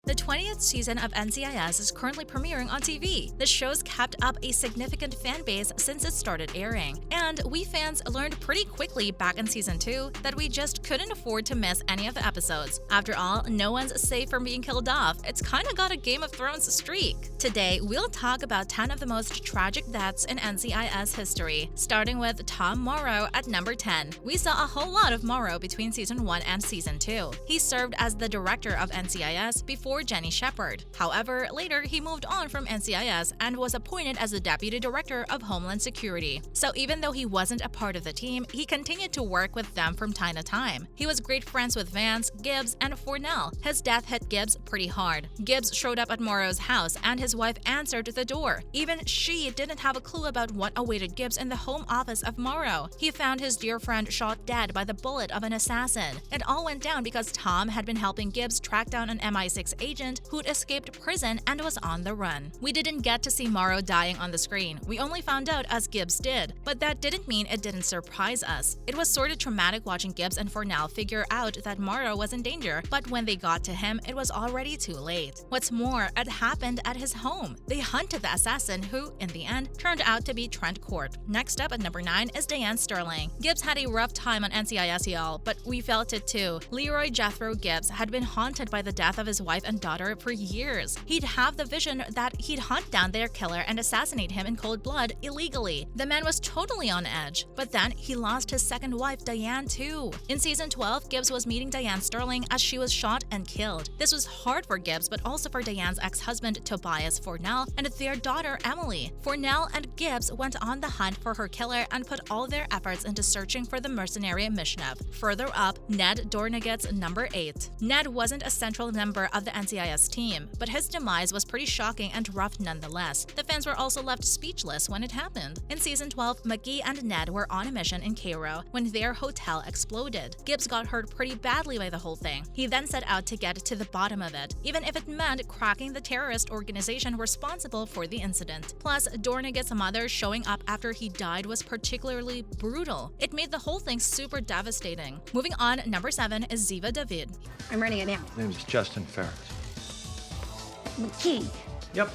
The 20th season of NCIS is currently premiering on TV. The show's kept up a significant fan base since it started airing, and we fans learned pretty quickly back in season 2 that we just couldn't afford to miss any of the episodes. After all, no one's safe from being killed off. It's kinda got a Game of Thrones streak. Today, we'll talk about 10 of the most tragic deaths in NCIS history, starting with Tom Morrow at number 10. We saw a whole lot of Morrow between season 1 and season 2. He served as the director of NCIS before Jenny Shepard. However, later he moved on from NCIS and was appointed as the deputy director of Homeland Security. So even though he wasn't a part of the team, he continued to work with them from time to time. He was great friends with Vance, Gibbs, and Fornell. His death hit Gibbs pretty hard. Gibbs showed up at Morrow's house and his wife answered the door. Even she didn't have a clue about what awaited Gibbs in the home office of Morrow. He found his dear friend shot dead by the bullet of an assassin. It all went down because Tom had been helping Gibbs track down an MI6 agent who'd escaped prison and was on the run. We didn't get to see Morrow dying on the screen. We only found out as Gibbs did, but that didn't mean it didn't surprise us. It was sort of traumatic watching Gibbs and Fornell figure out that Morrow was in danger, but when they got to him, it was already too late. What's more, it happened at his home. They hunted the assassin who, in the end, turned out to be Trent Court. Next up at number 9 is Diane Sterling. Gibbs had a rough time on NCIS, y'all, but we felt it too. Leroy Jethro Gibbs had been haunted by the death of his wife and daughter for years. He'd have the vision that he'd hunt down their killer and assassinate him in cold blood illegally. The man was totally on edge, but then he lost his second wife, Diane, too. In season 12, Gibbs was meeting Diane Sterling as she was shot and killed. This was hard for Gibbs, but also for Diane's ex-husband, Tobias Fornell, and their daughter, Emily. Fornell and Gibbs went on the hunt for her killer and put all their efforts into searching for the mercenary Mishnev. Further up, Ned Dorniget's number 8. Ned wasn't a central member of the NCIS team, but his demise was pretty shocking and rough nonetheless. The fans were also left speechless when it happened. In season 12, McGee and Ned were on a mission in Cairo when their hotel exploded. Gibbs got hurt pretty badly by the whole thing. He then set out to get to the bottom of it, even if it meant cracking the terrorist organization responsible for the incident. Plus, Dorniget's mother showing up after he died was particularly brutal. It made the whole thing super devastating. Moving on, number 7 is Ziva David. I'm writing it now. His name is Justin Ferris. McKee. Yep.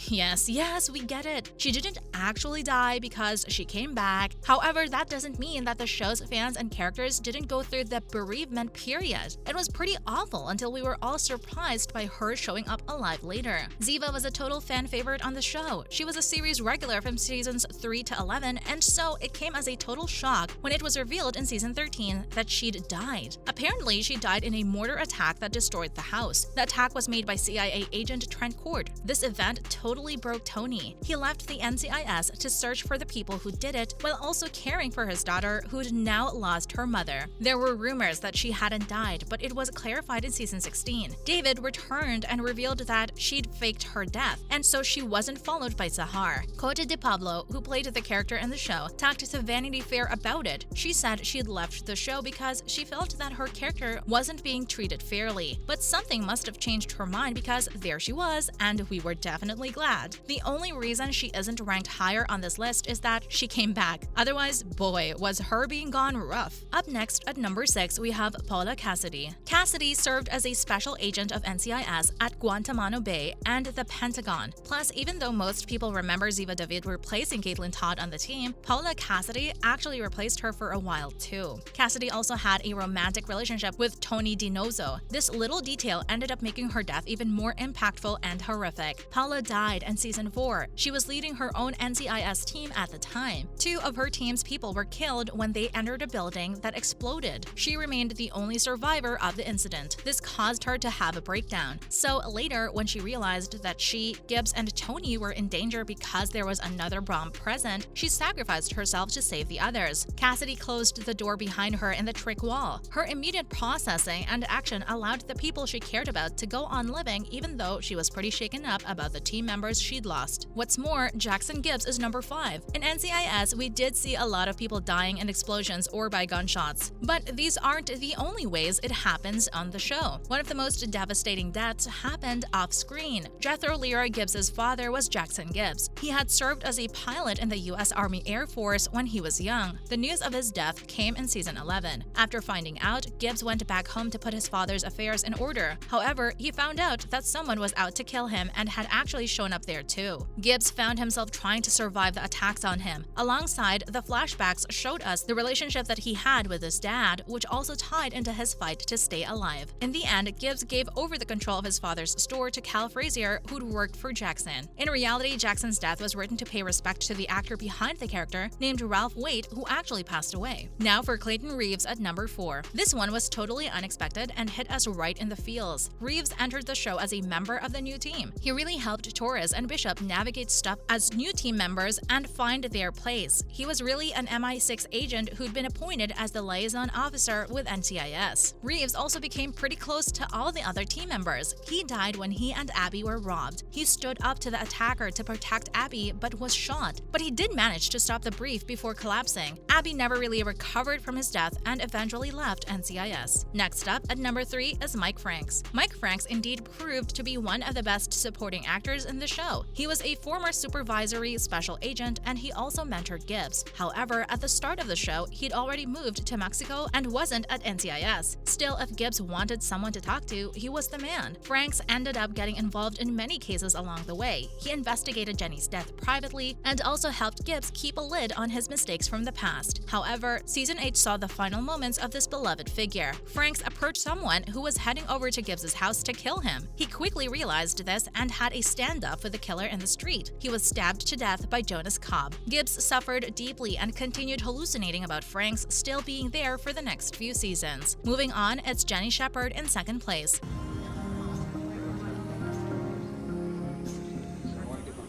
Yes, we get it. She didn't actually die because she came back. However, that doesn't mean that the show's fans and characters didn't go through the bereavement period. It was pretty awful until we were all surprised by her showing up alive later. Ziva was a total fan favorite on the show. She was a series regular from seasons 3 to 11, and so it came as a total shock when it was revealed in season 13 that she'd died. Apparently, she died in a mortar attack that destroyed the house. The attack was made by CIA agent Trent Court. This event totally broke Tony. He left the NCIS to search for the people who did it while also caring for his daughter who'd now lost her mother. There were rumors that she hadn't died, but it was clarified in season 16. David returned and revealed that she'd faked her death, and so she wasn't followed by Sahar. Cote de Pablo, who played the character in the show, talked to Vanity Fair about it. She said she'd left the show because she felt that her character wasn't being treated fairly, but something must have changed her mind because there she was, and we were definitely glad. The only reason she isn't ranked higher on this list is that she came back. Otherwise, boy, was her being gone rough. Up next at number 6, we have Paula Cassidy. Cassidy served as a special agent of NCIS at Guantanamo Bay and the Pentagon. Plus, even though most people remember Ziva David replacing Caitlin Todd on the team, Paula Cassidy actually replaced her for a while too. Cassidy also had a romantic relationship with Tony DiNozzo. This little detail ended up making her death even more impactful and horrific. Paula died in season 4. She was leading her own NCIS team at the time. 2 of her team's people were killed when they entered a building that exploded. She remained the only survivor of the incident. This caused her to have a breakdown. So later, when she realized that she, Gibbs, and Tony were in danger because there was another bomb present, she sacrificed herself to save the others. Cassidy closed the door behind her in the trick wall. Her immediate processing and action allowed the people she cared about to go on living even though she was pretty shaken up about the team members she'd lost. What's more, Jackson Gibbs Gibbs is number 5. In NCIS, we did see a lot of people dying in explosions or by gunshots. But these aren't the only ways it happens on the show. One of the most devastating deaths happened off-screen. Jethro Lira Gibbs's father was Jackson Gibbs. He had served as a pilot in the U.S. Army Air Force when he was young. The news of his death came in season 11. After finding out, Gibbs went back home to put his father's affairs in order. However, he found out that someone was out to kill him and had actually shown up there too. Gibbs found himself trying to survive the attacks on him. Alongside, the flashbacks showed us the relationship that he had with his dad, which also tied into his fight to stay alive. In the end, Gibbs gave over the control of his father's store to Cal Frazier, who'd worked for Jackson. In reality, Jackson's death was written to pay respect to the actor behind the character, named Ralph Waite, who actually passed away. Now for Clayton Reeves at number 4. This one was totally unexpected and hit us right in the feels. Reeves entered the show as a member of the new team. He really helped Torres and Bishop navigate stuff as new team members and find their place. He was really an MI6 agent who'd been appointed as the liaison officer with NCIS. Reeves also became pretty close to all the other team members. He died when he and Abby were robbed. He stood up to the attacker to protect Abby but was shot. But he did manage to stop the brief before collapsing. Abby never really recovered from his death and eventually left NCIS. Next up, at number 3 is Mike Franks. Mike Franks indeed proved to be one of the best supporting actors in the show. He was a former supervisory special agent and he also mentored Gibbs. However, at the start of the show, he'd already moved to Mexico and wasn't at NCIS. Still, if Gibbs wanted someone to talk to, he was the man. Franks ended up getting involved in many cases along the way. He investigated Jenny's death privately and also helped Gibbs keep a lid on his mistakes from the past. However, season 8 saw the final moments of this beloved figure. Franks approached someone who was heading over to Gibbs's house to kill him. He quickly realized this and had a standoff with the killer in the street. He was stabbed to death by Jonas Cobb. Gibbs suffered deeply and continued hallucinating about Franks still being there for the next few seasons. Moving on, it's Jenny Shepard in second place.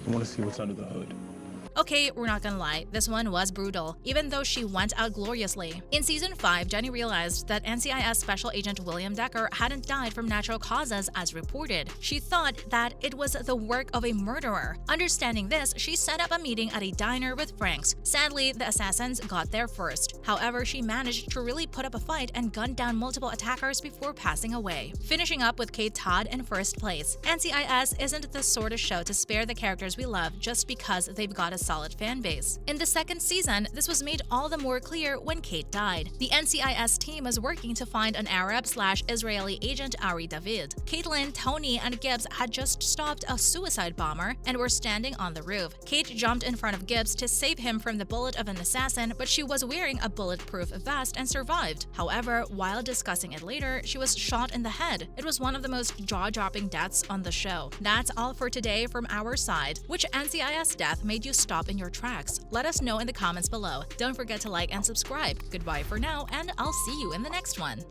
I want to see what's under the hood. Okay, we're not gonna lie, this one was brutal, even though she went out gloriously. In season 5, Jenny realized that NCIS Special Agent William Decker hadn't died from natural causes as reported. She thought that it was the work of a murderer. Understanding this, she set up a meeting at a diner with Franks. Sadly, the assassins got there first. However, she managed to really put up a fight and gun down multiple attackers before passing away. Finishing up with Kate Todd in first place. NCIS isn't the sort of show to spare the characters we love just because they've got a solid fan base. In the second season, this was made all the more clear when Kate died. The NCIS team was working to find an Arab/Israeli agent, Ari David. Caitlin, Tony, and Gibbs had just stopped a suicide bomber and were standing on the roof. Kate jumped in front of Gibbs to save him from the bullet of an assassin, but she was wearing a bulletproof vest and survived. However, while discussing it later, she was shot in the head. It was one of the most jaw-dropping deaths on the show. That's all for today from our side. Which NCIS death made you stop in your tracks? Let us know in the comments below. Don't forget to like and subscribe. Goodbye for now, and I'll see you in the next one.